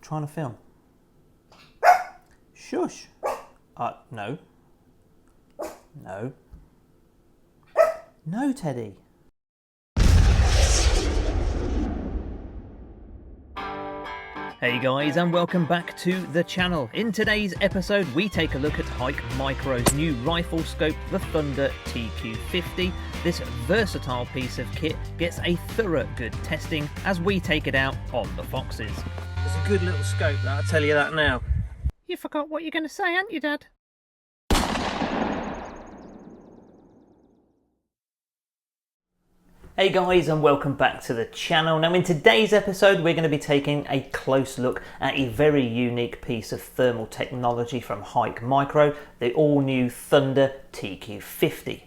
trying to film. Shush. No. No. No, Teddy. Hey guys, and welcome back to the channel. In today's episode we take a look at HIK Micro's new rifle scope, the Thunder TQ50. This versatile piece of kit gets a thorough good testing as we take it out on the foxes. It's a good little scope, that, I'll tell you that now. You forgot what you're going to say, haven't you, Dad? Hey guys, and welcome back to the channel. Now in today's episode we're going to be taking a close look at a very unique piece of thermal technology from HIK Micro, the all new Thunder TQ50.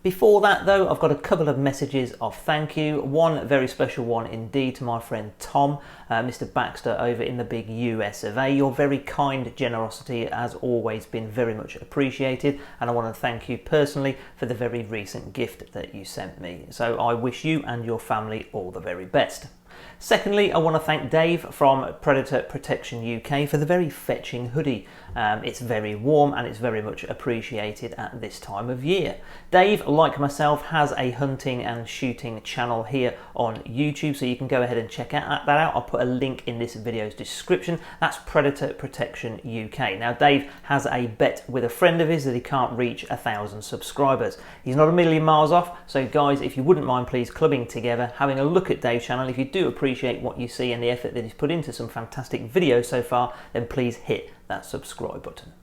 Before that though, I've got a couple of messages of thank you. One very special one indeed to my friend Tom, Mr. Baxter over in the big US of A. Your very kind generosity has always been very much appreciated, and I want to thank you personally for the very recent gift that you sent me. So I wish you and your family all the very best. Secondly, I want to thank Dave from Predator Protection UK for the very fetching hoodie. It's very warm and it's very much appreciated at this time of year. Dave, like myself, has a hunting and shooting channel here on YouTube, so you can go ahead and check that out. I'll put a link in this video's description. That's Predator Protection UK. Now, Dave has a bet with a friend of his that he can't reach 1,000 subscribers. He's not a million miles off, so guys, if you wouldn't mind please clubbing together, having a look at Dave's channel. If you do appreciate what you see and the effort that he's put into some fantastic videos so far, then please hit that subscribe button.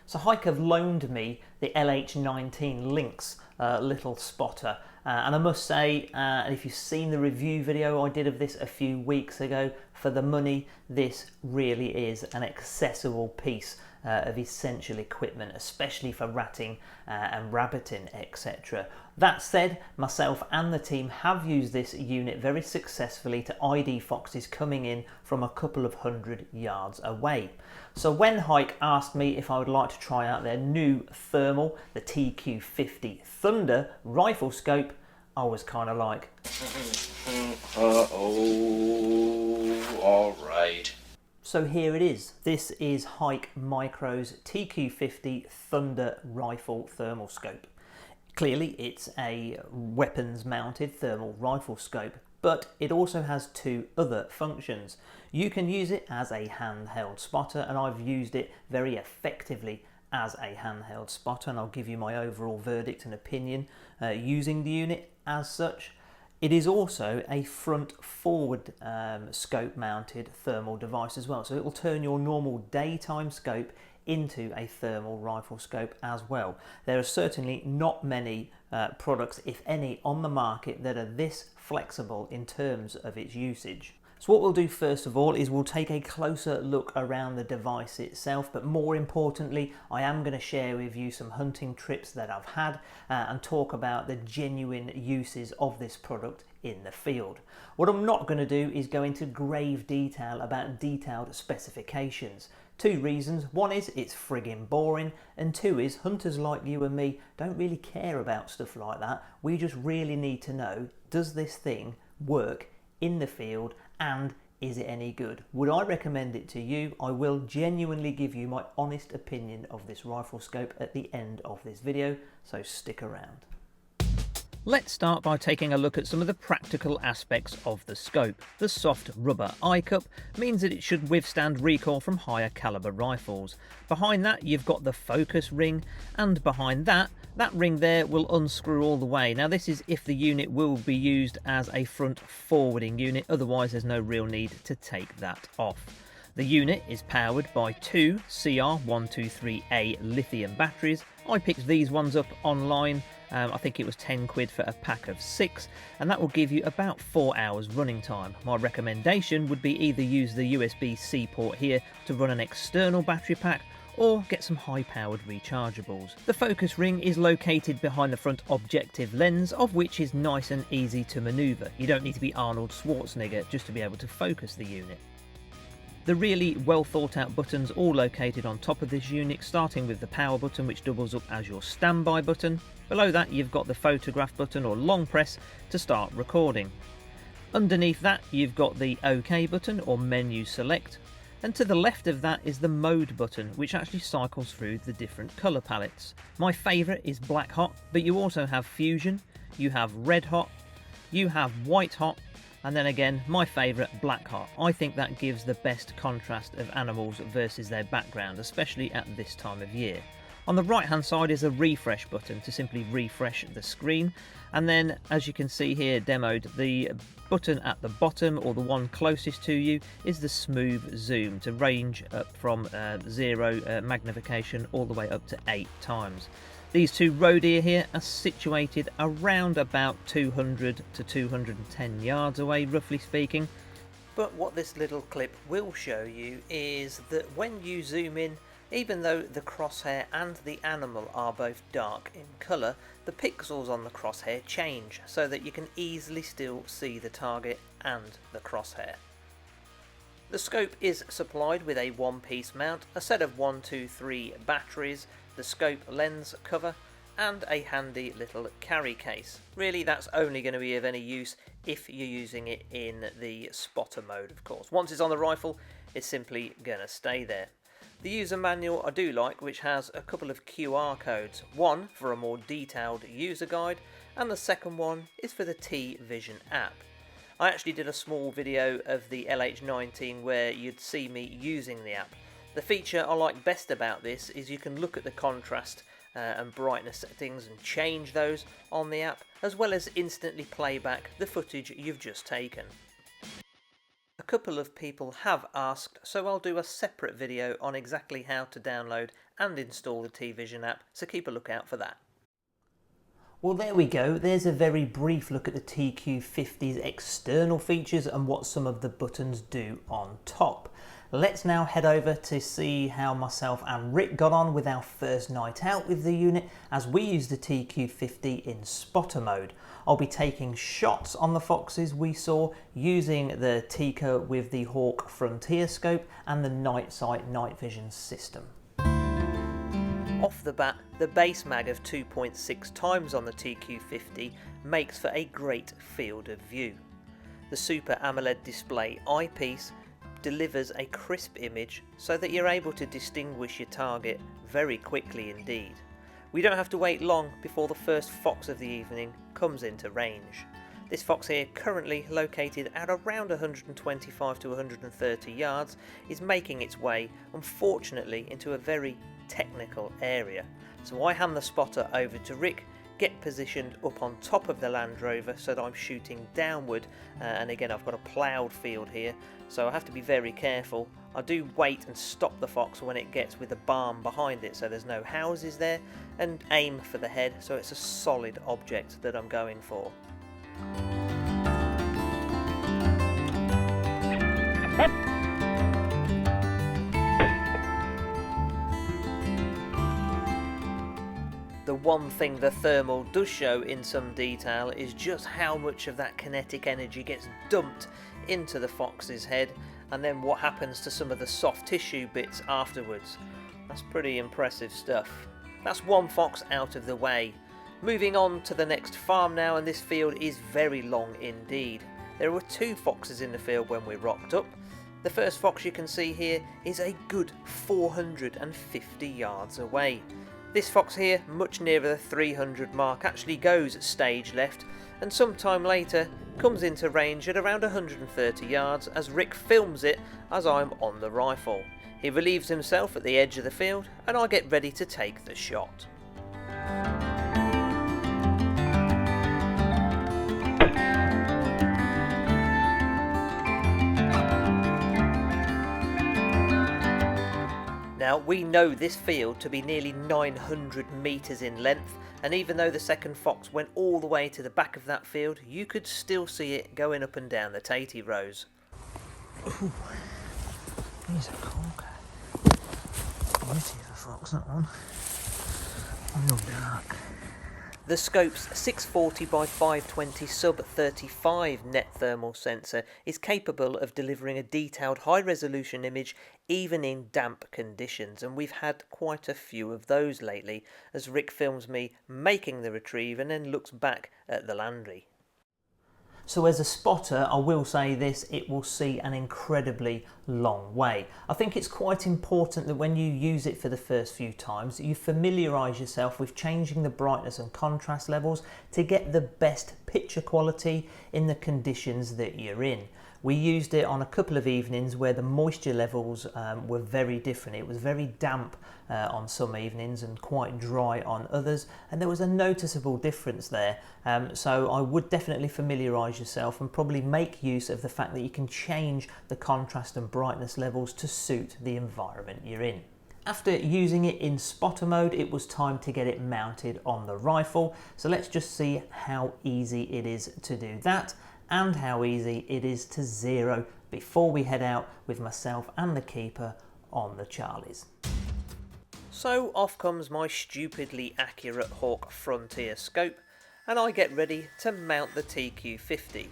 So HIK have loaned me the LH19 Lynx little spotter, and I must say, if you've seen the review video I did of this a few weeks ago, for the money this really is an accessible piece of essential equipment, especially for ratting and rabbiting, etc. That said, myself and the team have used this unit very successfully to ID foxes coming in from a couple of 100 yards away. So when HIK asked me if I would like to try out their new thermal, the TQ50 Thunder rifle scope, I was kind of like, all right. So here it is. This is HIK Micro's TQ50 Thunder rifle thermal scope. Clearly it's a weapons mounted thermal rifle scope, but it also has two other functions. You can use it as a handheld spotter, and I've used it very effectively as a handheld spotter, and I'll give you my overall verdict and opinion using the unit as such. It is also a front forward scope mounted thermal device as well, so it will turn your normal daytime scope into a thermal rifle scope as well. There are certainly not many products, if any, on the market that are this flexible in terms of its usage. So what we'll do first of all is we'll take a closer look around the device itself, but more importantly I am going to share with you some hunting trips that I've had and talk about the genuine uses of this product in the field. What I'm not going to do is go into grave detail about detailed specifications. Two reasons. One is it's friggin' boring, and two is hunters like you and me don't really care about stuff like that. We just really need to know, does this thing work in the field, and is it any good? Would I recommend it to you? I will genuinely give you my honest opinion of this rifle scope at the end of this video, so stick around. Let's start by taking a look at some of the practical aspects of the scope. The soft rubber eye cup means that it should withstand recoil from higher caliber rifles. Behind that you've got the focus ring, and behind that ring there will unscrew all the way. Now this is if the unit will be used as a front forwarding unit, otherwise there's no real need to take that off. The unit is powered by two CR123A lithium batteries. I picked these ones up online. I think it was 10 quid for a pack of 6, and that will give you about 4 hours running time. My recommendation would be either use the USB-C port here to run an external battery pack, or get some high-powered rechargeables. The focus ring is located behind the front objective lens, of which is nice and easy to manoeuvre. You don't need to be Arnold Schwarzenegger just to be able to focus the unit. The really well thought out buttons all located on top of this unit, starting with the power button which doubles up as your standby button. Below that you've got the photograph button or long press to start recording. Underneath that you've got the OK button or menu select. And to the left of that is the mode button, which actually cycles through the different colour palettes. My favourite is black hot, but you also have fusion, you have red hot, you have white hot, and then again my favourite, black hot. I think that gives the best contrast of animals versus their background, especially at this time of year. On the right hand side is a refresh button to simply refresh the screen, and then as you can see here demoed, the button at the bottom, or the one closest to you, is the smooth zoom to range up from 0 magnification all the way up to 8 times. These two roe deer here are situated around about 200 to 210 yards away, roughly speaking. But what this little clip will show you is that when you zoom in, even though the crosshair and the animal are both dark in colour, the pixels on the crosshair change so that you can easily still see the target and the crosshair. The scope is supplied with a one-piece mount, a set of 1, 2, 3 batteries, the scope lens cover, and a handy little carry case. Really, that's only going to be of any use if you're using it in the spotter mode, of course. Once it's on the rifle, it's simply going to stay there. The user manual I do like, which has a couple of QR codes, one for a more detailed user guide, and the second one is for the T-Vision app. I actually did a small video of the LH19 where you'd see me using the app. The feature I like best about this is you can look at the contrast and brightness settings and change those on the app, as well as instantly play back the footage you've just taken. A couple of people have asked, so I'll do a separate video on exactly how to download and install the T-Vision app, so keep a lookout for that. Well, there we go. There's a very brief look at the TQ50's external features and what some of the buttons do on top. Let's now head over to see how myself and Rick got on with our first night out with the unit as we use the TQ50 in spotter mode. I'll be taking shots on the foxes we saw using the Tikka with the Hawk Frontier scope and the night sight night vision system. Off the bat, the base mag of 2.6 times on the TQ50 makes for a great field of view. The Super AMOLED display eyepiece delivers a crisp image so that you're able to distinguish your target very quickly indeed. We don't have to wait long before the first fox of the evening comes into range. This fox here, currently located at around 125 to 130 yards, is making its way, unfortunately, into a very technical area. So I hand the spotter over to Rick, get positioned up on top of the Land Rover so that I'm shooting downward, and again I've got a ploughed field here, so I have to be very careful. I do wait and stop the fox when it gets with the barn behind it so there's no houses there, and aim for the head so it's a solid object that I'm going for. The one thing the thermal does show in some detail is just how much of that kinetic energy gets dumped into the fox's head, and then what happens to some of the soft tissue bits afterwards. That's pretty impressive stuff. That's one fox out of the way. Moving on to the next farm now, and this field is very long indeed. There were 2 foxes in the field when we rocked up. The first fox you can see here is a good 450 yards away. This fox here, much nearer the 300 mark, actually goes stage left, and sometime later comes into range at around 130 yards as Rick films it as I'm on the rifle. He relieves himself at the edge of the field and I get ready to take the shot. Now, we know this field to be nearly 900 metres in length, and even though the second fox went all the way to the back of that field, you could still see it going up and down the tatey rows. Ooh, he's a corker. Beauty of a fox, that one. Real dark. The scope's 640 by 520 sub 35 net thermal sensor is capable of delivering a detailed high-resolution image even in damp conditions, and we've had quite a few of those lately as Rick films me making the retrieve and then looks back at the landry. So as a spotter, I will say this, it will see an incredibly long way. I think it's quite important that when you use it for the first few times, you familiarise yourself with changing the brightness and contrast levels to get the best picture quality in the conditions that you're in. We used it on a couple of evenings where the moisture levels were very different. It was very damp on some evenings and quite dry on others, and there was a noticeable difference there. So I would definitely familiarise yourself and probably make use of the fact that you can change the contrast and brightness levels to suit the environment you're in. After using it in spotter mode, it was time to get it mounted on the rifle. So let's just see how easy it is to do that, and how easy it is to zero before we head out with myself and the keeper on the Charlies. So off comes my stupidly accurate Hawk Frontier scope, and I get ready to mount the TQ50.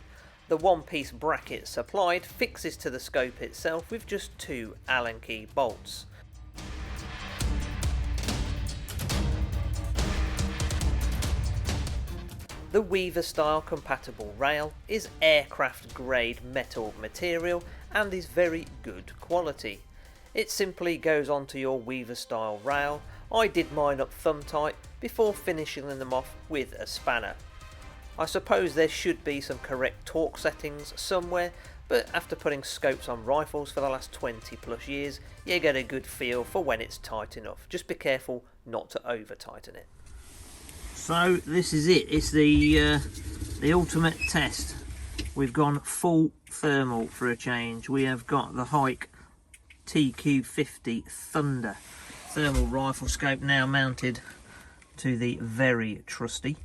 The one-piece bracket supplied fixes to the scope itself with just 2 Allen key bolts. The Weaver style compatible rail is aircraft grade metal material and is very good quality. It simply goes onto your Weaver style rail. I did mine up thumb tight before finishing them off with a spanner. I suppose there should be some correct torque settings somewhere, but after putting scopes on rifles for the last 20 plus years, you get a good feel for when it's tight enough. Just be careful not to over tighten it. So this is it, it's the ultimate test. We've gone full thermal for a change. We have got the HIK TQ50 Thunder thermal rifle scope now mounted to the very trusty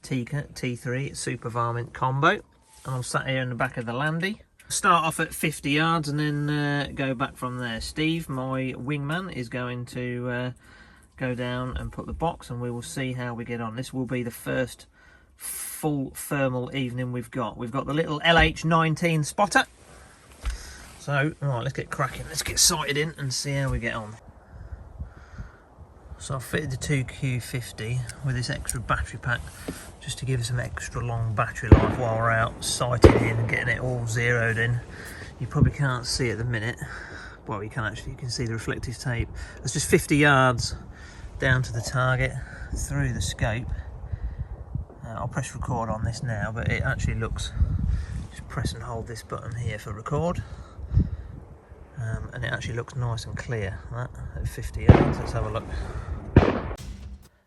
Tikka T3 Super Varmint combo. And I'm sat here in the back of the Landy. Start off at 50 yards and then go back from there. Steve, my wingman, is going to go down and put the box, and we will see how we get on. This will be the first full thermal evening we've got. We've got the little LH19 spotter. So, right, let's get cracking. Let's get sighted in and see how we get on. So I've fitted the 2Q50 with this extra battery pack just to give us some extra long battery life while we're out sighting in and getting it all zeroed in. You probably can't see at the minute. Well, you can actually, you can see the reflective tape. It's just 50 yards down to the target through the scope. I'll press record on this now, but it actually looks, just press and hold this button here for record, and it actually looks nice and clear, that, at 50 yards. Let's have a look.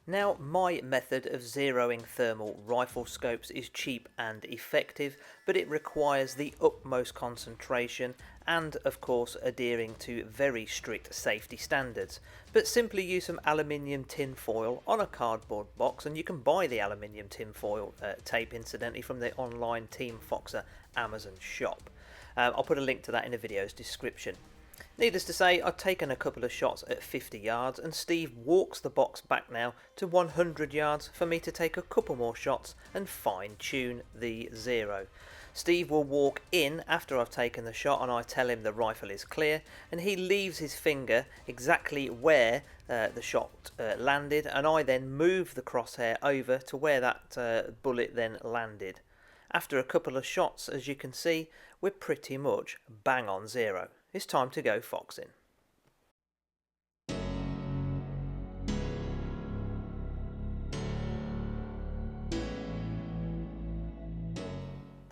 Now, my method of zeroing thermal rifle scopes is cheap and effective, but it requires the utmost concentration and, of course, adhering to very strict safety standards. But simply use some aluminium tin foil on a cardboard box, and you can buy the aluminium tin foil tape, incidentally, from the online Team Foxer Amazon shop. I'll put a link to that in the video's description. Needless to say, I've taken a couple of shots at 50 yards, and Steve walks the box back now to 100 yards for me to take a couple more shots and fine tune the zero. Steve will walk in after I've taken the shot and I tell him the rifle is clear, and he leaves his finger exactly where the shot landed, and I then move the crosshair over to where that bullet then landed. After a couple of shots, as you can see, we're pretty much bang on zero. It's time to go foxing.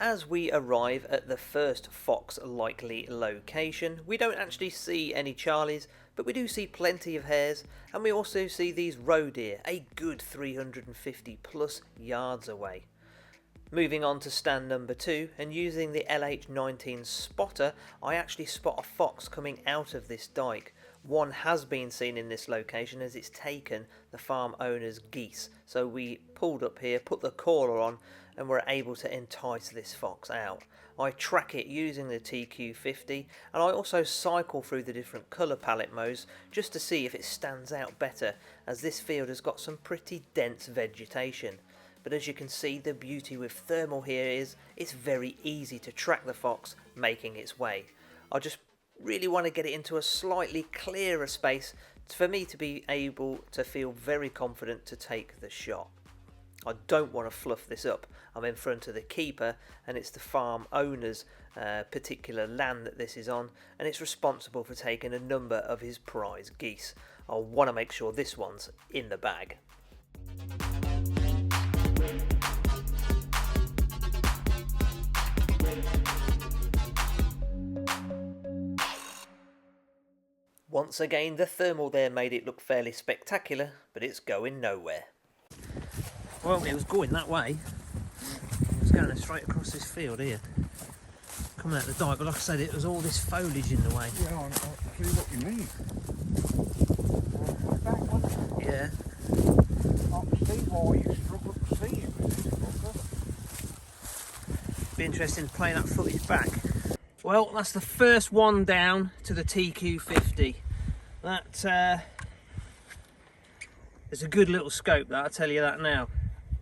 As we arrive at the first fox likely location, we don't actually see any Charlies, but we do see plenty of hares, and we also see these roe deer a good 350 plus yards away. Moving on to stand number 2, and using the LH19 spotter, I actually spot a fox coming out of this dike. One has been seen in this location as it's taken the farm owner's geese. So we pulled up here, put the caller on, and were able to entice this fox out. I track it using the TQ50, and I also cycle through the different colour palette modes just to see if it stands out better, as this field has got some pretty dense vegetation. But as you can see, the beauty with thermal here is it's very easy to track the fox making its way. I just really want to get it into a slightly clearer space for me to be able to feel very confident to take the shot. I don't want to fluff this up. I'm in front of the keeper, and it's the farm owner's particular land that this is on, and it's responsible for taking a number of his prize geese. I want to make sure this one's in the bag. Once again, the thermal there made it look fairly spectacular, but it's going nowhere. Well, it was going that way. It was going straight across this field here. Coming out the dike, but like I said, it was all this foliage in the way. Yeah, I see what you mean. Yeah. I can see why you struggle to see it with this fucker. Be interesting to play that footage back. Well, that's the first one down to the TQ50. That is a good little scope, that, I'll tell you that now.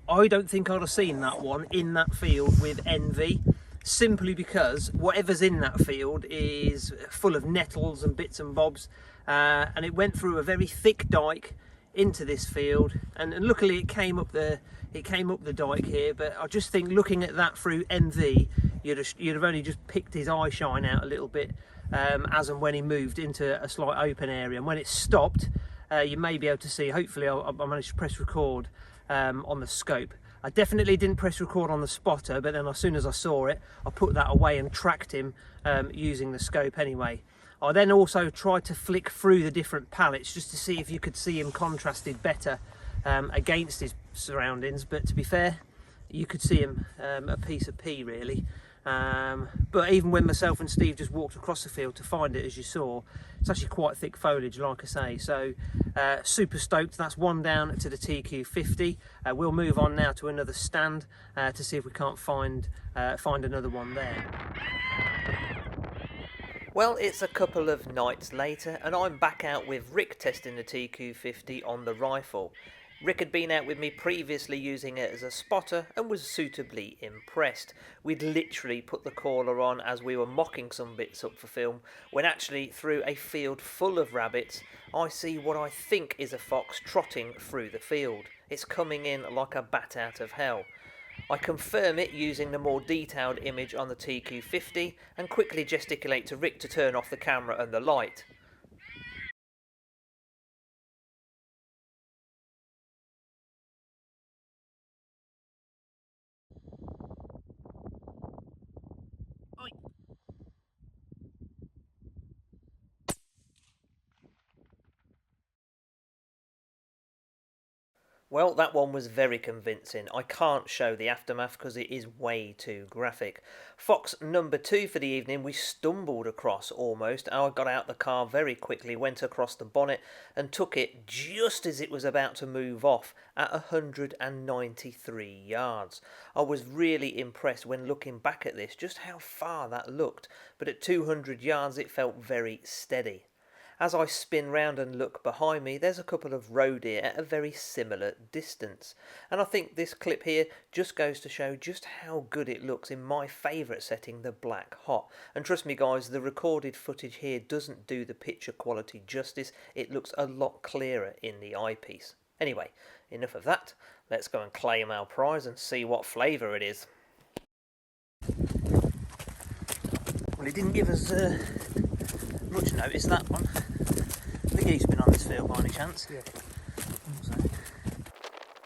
I don't think I'd have seen that one in that field with envy, simply because whatever's in that field is full of nettles and bits and bobs, and it went through a very thick dike into this field, and luckily it came up the dike here. But I just think, looking at that through envy, you'd have only just picked his eye shine out a little bit, as and when he moved into a slight open area, and when it stopped, you may be able to see. Hopefully I managed to press record on the scope. I definitely didn't press record on the spotter, but then as soon as I saw it, I put that away and tracked him using the scope anyway. I then also tried to flick through the different pallets just to see if you could see him contrasted better against his surroundings, but to be fair, you could see him a piece of pea really. But even when myself and Steve just walked across the field to find it, as you saw, it's actually quite thick foliage, like I say. So super stoked. That's one down to the TQ50. We'll move on now to another stand to see if we can't find another one there. Well, it's a couple of nights later, and I'm back out with Rick testing the TQ50 on the rifle. Rick had been out with me previously using it as a spotter and was suitably impressed. We'd literally put the caller on as we were mocking some bits up for film, when actually through a field full of rabbits I see what I think is a fox trotting through the field. It's coming in like a bat out of hell. I confirm it using the more detailed image on the TQ50 and quickly gesticulate to Rick to turn off the camera and the light. Well, that one was very convincing. I can't show the aftermath because it is way too graphic. Fox number 2 for the evening, we stumbled across almost. I got out the car very quickly, went across the bonnet and took it just as it was about to move off at 193 yards. I was really impressed when looking back at this, just how far that looked. But at 200 yards it felt very steady. As I spin round and look behind me, there's a couple of roe deer at a very similar distance. And I think this clip here just goes to show just how good it looks in my favourite setting, the black hot. And trust me guys, the recorded footage here doesn't do the picture quality justice. It looks a lot clearer in the eyepiece. Anyway, enough of that. Let's go and claim our prize and see what flavour it is. Well, it didn't give us much notice, that one. The geese been on this field by any chance? Yeah.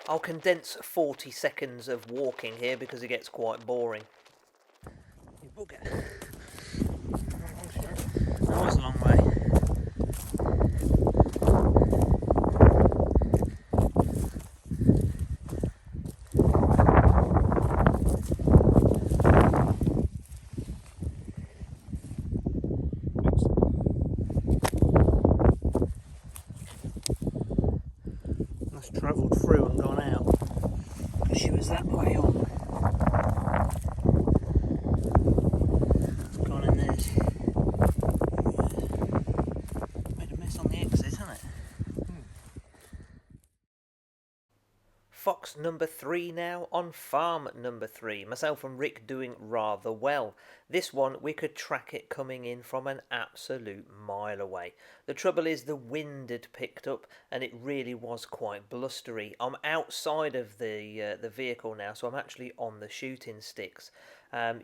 I'll condense 40 seconds of walking here because it gets quite boring. You bugger. That was a long way. Travelled through and gone out because she was that way on. It's gone in this. Made a mess on the exit, hasn't it? Fox Fox number 3 now on farm number 3. Myself and Rick doing rather well. This one, we could track it coming in from an absolute mile away. The trouble is the wind had picked up and it really was quite blustery. I'm outside of the vehicle now, so I'm actually on the shooting sticks.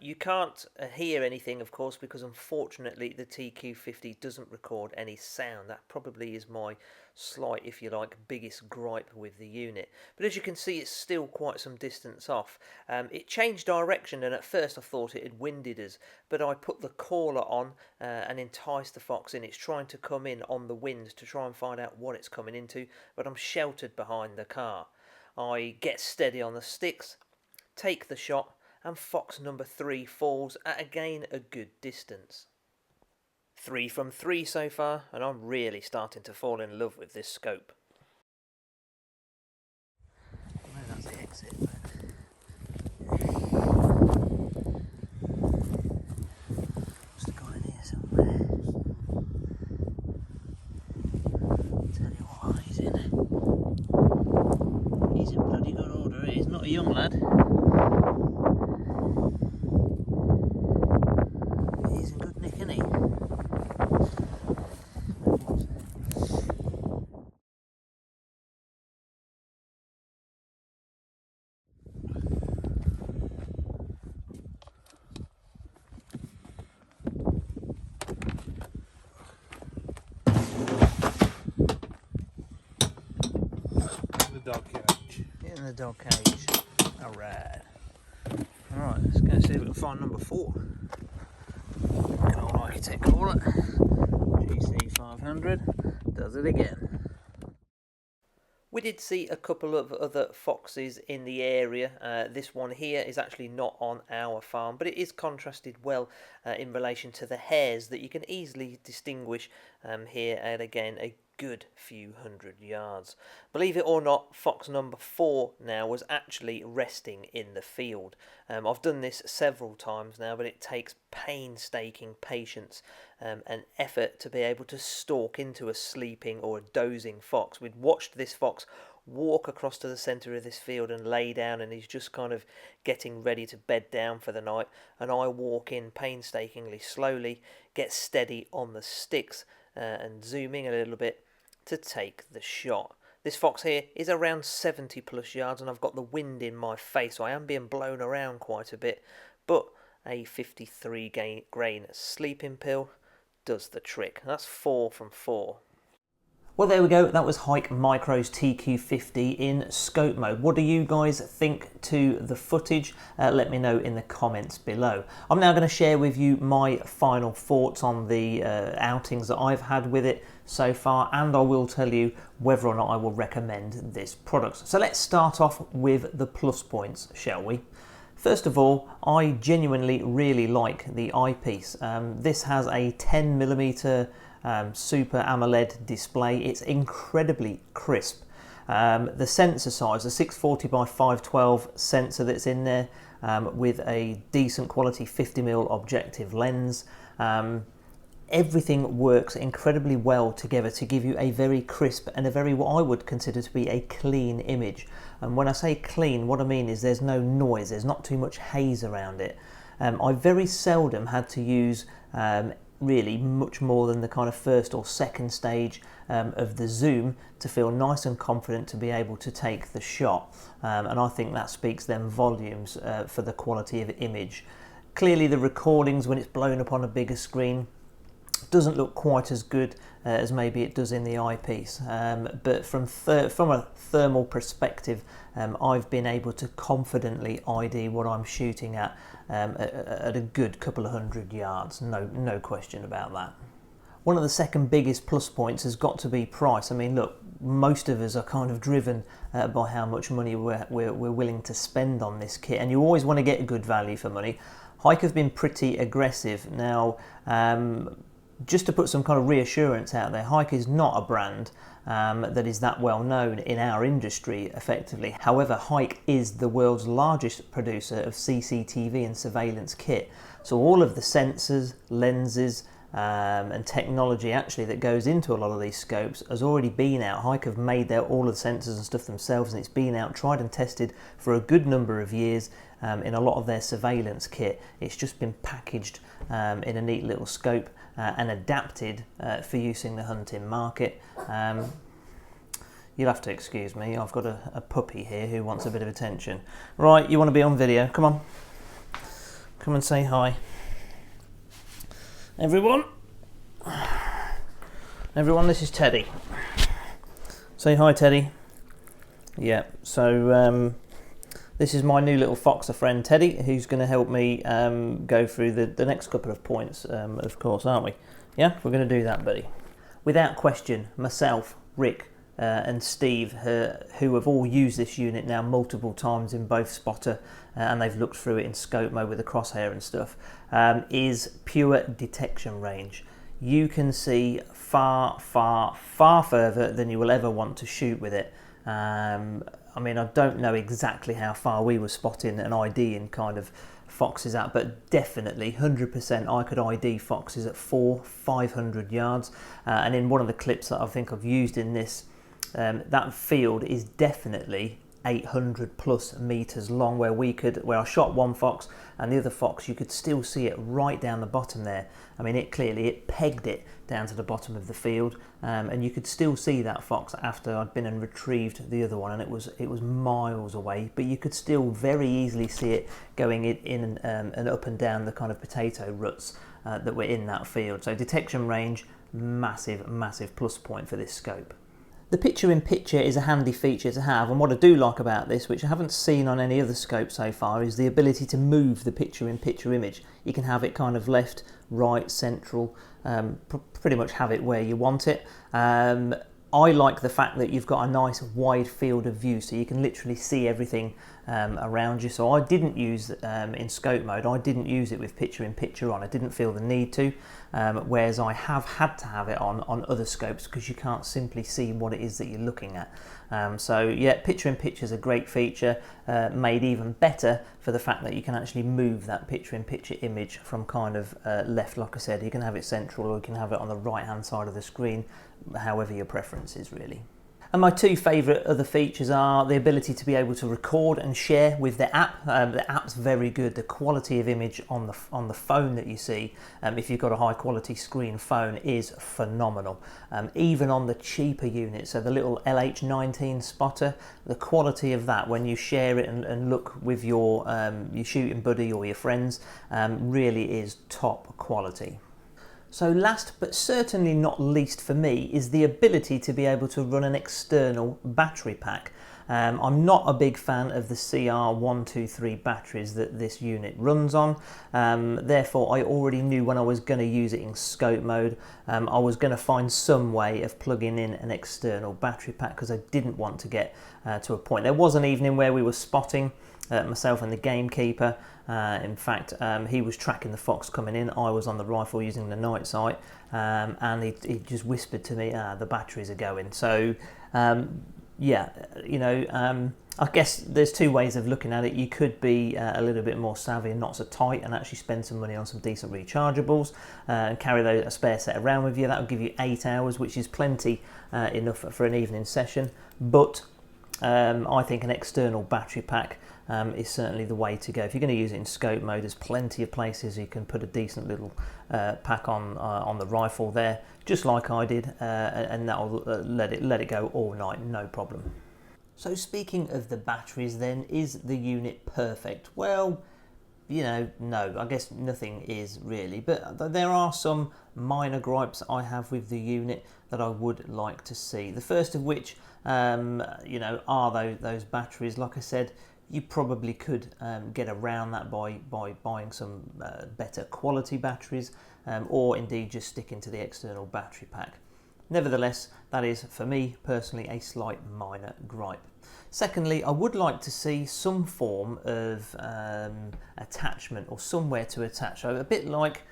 You can't hear anything, of course, because unfortunately the TQ50 doesn't record any sound. That probably is my slight, if you like, biggest gripe with the unit. But as you can see, it's still quite some distance off. It changed direction, and at first I thought it had winded us, but I put the caller on and enticed the fox in. It's trying to come in on the wind to try and find out what it's coming into, but I'm sheltered behind the car. I get steady on the sticks, take the shot, and fox number 3 falls at again a good distance. 3 from 3 so far, and I'm really starting to fall in love with this scope. I know that's the exit, but... must have gone in here somewhere. Tell you what, he's in. He's in bloody good order. He's not a young lad. He's in good nick, isn't he? Dog cage. In the dog cage. Alright. Alright, let's go see if we can find number 4. Good old HIK caller. GC500 does it again. We did see a couple of other foxes in the area. This one here is actually not on our farm, but it is contrasted well in relation to the hares that you can easily distinguish here at, again, a good few hundred yards. Believe it or not, fox number 4 now was actually resting in the field. I've done this several times now, but it takes painstaking patience and effort to be able to stalk into a sleeping or a dozing fox. We'd watched this fox walk across to the centre of this field and lay down, and he's just kind of getting ready to bed down for the night, and I walk in painstakingly slowly, get steady on the sticks and zooming a little bit to take the shot. This fox here is around 70 plus yards, and I've got the wind in my face, so I am being blown around quite a bit, but a 53 grain sleeping pill does the trick. That's 4 from 4. Well, there we go. That was HIK Micro's TQ50 in scope mode. What do you guys think to the footage? Let me know in the comments below. I'm now going to share with you my final thoughts on the outings that I've had with it so far, and I will tell you whether or not I will recommend this product. So let's start off with the plus points, shall we? First of all, I genuinely really like the eyepiece. This has a 10mm Super AMOLED display. It's incredibly crisp. The sensor size, the 640 by 512 sensor that's in there with a decent quality 50mm objective lens. Everything works incredibly well together to give you a very crisp and a very, what I would consider to be a clean image. And when I say clean, what I mean is there's no noise, there's not too much haze around it. I very seldom had to use really much more than the kind of first or second stage of the zoom to feel nice and confident to be able to take the shot, and I think that speaks then volumes for the quality of image. Clearly the recordings when it's blown up on a bigger screen doesn't look quite as good as maybe it does in the eyepiece, but from a thermal perspective, I've been able to confidently ID what I'm shooting at a good couple of hundred yards, no question about that. One of the second biggest plus points has got to be price. I mean, look, most of us are kind of driven by how much money we're willing to spend on this kit, and you always want to get a good value for money. HIK have been pretty aggressive. Now, just to put some kind of reassurance out there, HIK is not a brand that is that well known in our industry effectively. However, HIK is the world's largest producer of CCTV and surveillance kit. So all of the sensors, lenses, and technology actually that goes into a lot of these scopes has already been out. HIK have made all of the sensors and stuff themselves, and it's been out, tried and tested for a good number of years in a lot of their surveillance kit. It's just been packaged in a neat little scope and adapted for use in the hunting market. You'll have to excuse me, I've got a puppy here who wants a bit of attention. Right, you want to be on video, come on. Come and say hi. Everyone, this is Teddy. Say hi, Teddy. Yeah, so this is my new little foxer friend, Teddy, who's going to help me go through the next couple of points, of course, aren't we? Yeah, we're going to do that, buddy. Without question, myself, Rick, and Steve, who have all used this unit now multiple times in both spotter, and they've looked through it in scope mode with the crosshair and stuff, is pure detection range. You can see far, far, far further than you will ever want to shoot with it. I mean, I don't know exactly how far we were spotting and IDing kind of foxes at, but definitely 100% I could ID foxes at 400-500 yards. And in one of the clips that I think I've used in this, that field is definitely 800 plus meters long, where I shot one fox and the other fox, you could still see it right down the bottom there. I mean, it pegged it down to the bottom of the field, and you could still see that fox after I'd been and retrieved the other one, and it was miles away, but you could still very easily see it going in and up and down the kind of potato ruts that were in that field. So detection range, massive plus point for this scope. The picture-in-picture is a handy feature to have, and what I do like about this, which I haven't seen on any other scope so far, is the ability to move the picture-in-picture image. You can have it kind of left, right, central, pretty much have it where you want it. I like the fact that you've got a nice wide field of view, so you can literally see everything around you. So I didn't use in scope mode, I didn't use it with picture-in-picture on. I didn't feel the need to, whereas I have had to have it on other scopes because you can't simply see what it is that you're looking at. So yeah, picture-in-picture is a great feature, made even better for the fact that you can actually move that picture-in-picture image from kind of left, like I said. You can have it central, or you can have it on the right-hand side of the screen, however your preference is really. And my two favourite other features are the ability to be able to record and share with the app. The app's very good. The quality of image on the phone that you see, if you've got a high quality screen phone, is phenomenal. Even on the cheaper units, so the little LH19 spotter, the quality of that when you share it and look with your shooting buddy or your friends, really is top quality. So last but certainly not least for me is the ability to be able to run an external battery pack. I'm not a big fan of the CR123 batteries that this unit runs on, therefore I already knew when I was going to use it in scope mode, I was going to find some way of plugging in an external battery pack because I didn't want to get to a point. There was an evening where we were spotting, myself and the gamekeeper. In fact, he was tracking the fox coming in, I was on the rifle using the night sight, and he just whispered to me, the batteries are going. So yeah, you know, I guess there's two ways of looking at it. You could be a little bit more savvy and not so tight and actually spend some money on some decent rechargeables and carry a spare set around with you. That will give you 8 hours, which is plenty enough for an evening session. But I think an external battery pack is certainly the way to go. If you're going to use it in scope mode, there's plenty of places you can put a decent little pack on the rifle there, just like I did, and that'll let it go all night, no problem. So speaking of the batteries then, is the unit perfect? Well, you know, no, I guess nothing is really, but there are some minor gripes I have with the unit that I would like to see. The first of which, you know, are those batteries. Like I said, you probably could get around that by buying some better quality batteries, or indeed just sticking to the external battery pack. Nevertheless, that is, for me personally, a slight minor gripe. Secondly, I would like to see some form of attachment or somewhere to attach. So a bit like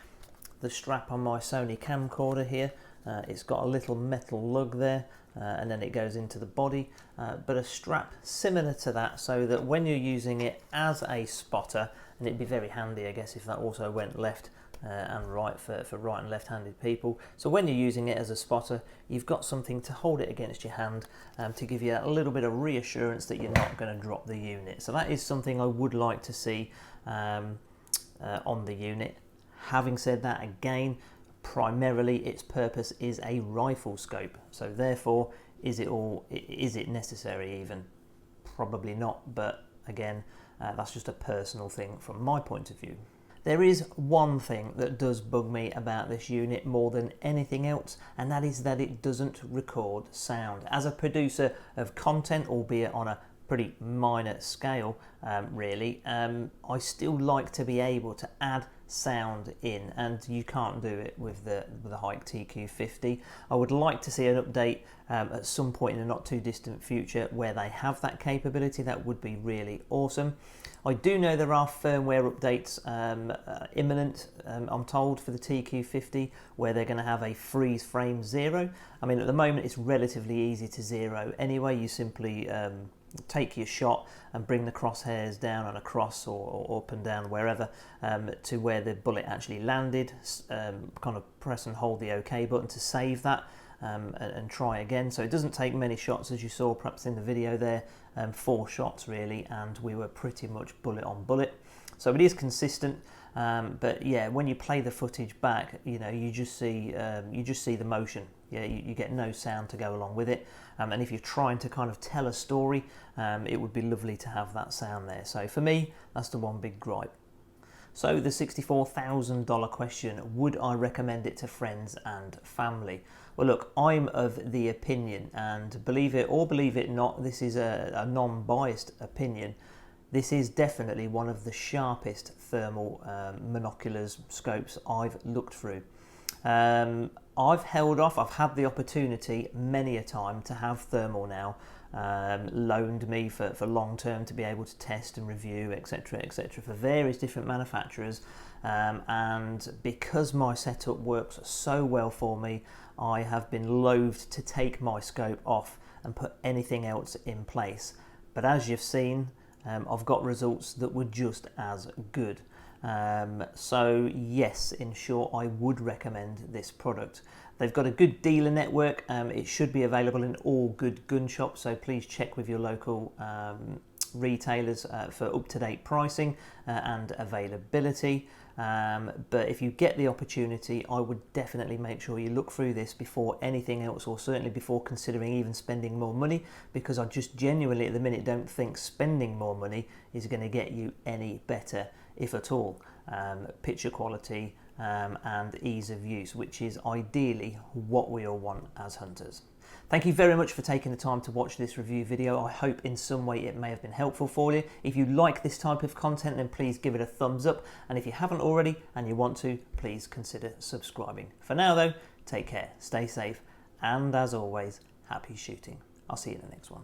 the strap on my Sony camcorder here. It's got a little metal lug there, and then it goes into the body, but a strap similar to that, so that when you're using it as a spotter, and it'd be very handy I guess if that also went left and right for right and left-handed people. So when you're using it as a spotter, you've got something to hold it against your hand to give you a little bit of reassurance that you're not going to drop the unit. So that is something I would like to see on the unit. Having said that, again, primarily its purpose is a rifle scope, so therefore is it necessary even? Probably not, but again, that's just a personal thing from my point of view. There is one thing that does bug me about this unit more than anything else, and that is that it doesn't record sound. As a producer of content, albeit on a pretty minor scale, really, I still like to be able to add sound in, and you can't do it with the HIK TQ50. I would like to see an update at some point in a not too distant future where they have that capability. That would be really awesome. I do know there are firmware updates imminent, I'm told, for the TQ50, where they're going to have a freeze frame 0. I mean, at the moment it's relatively easy to zero anyway. You simply take your shot and bring the crosshairs down and across or up and down wherever to where the bullet actually landed, kind of press and hold the OK button to save that and try again. So it doesn't take many shots, as you saw perhaps in the video there, 4 shots really, and we were pretty much bullet on bullet. So it is consistent, but yeah, when you play the footage back, you know, you just see the motion. Yeah, you get no sound to go along with it, and if you're trying to kind of tell a story, it would be lovely to have that sound there. So for me, that's the one big gripe. So the $64,000 question, would I recommend it to friends and family? Well, look, I'm of the opinion, and believe it or believe it not, this is a non-biased opinion, this is definitely one of the sharpest thermal monoculars scopes I've looked through. I've held off. I've had the opportunity many a time to have thermal now loaned me for long term to be able to test and review, etc., for various different manufacturers, and because my setup works so well for me, I have been loathed to take my scope off and put anything else in place. But as you've seen, I've got results that were just as good. So yes, in short, I would recommend this product. They've got a good dealer network. It should be available in all good gun shops, so please check with your local retailers for up-to-date pricing and availability. But if you get the opportunity, I would definitely make sure you look through this before anything else, or certainly before considering even spending more money, because I just genuinely at the minute don't think spending more money is going to get you any better, if at all. Picture quality and ease of use, which is ideally what we all want as hunters. Thank you very much for taking the time to watch this review video. I hope in some way it may have been helpful for you. If you like this type of content, then please give it a thumbs up. And if you haven't already and you want to, please consider subscribing. For now though, take care, stay safe, and as always, happy shooting. I'll see you in the next one.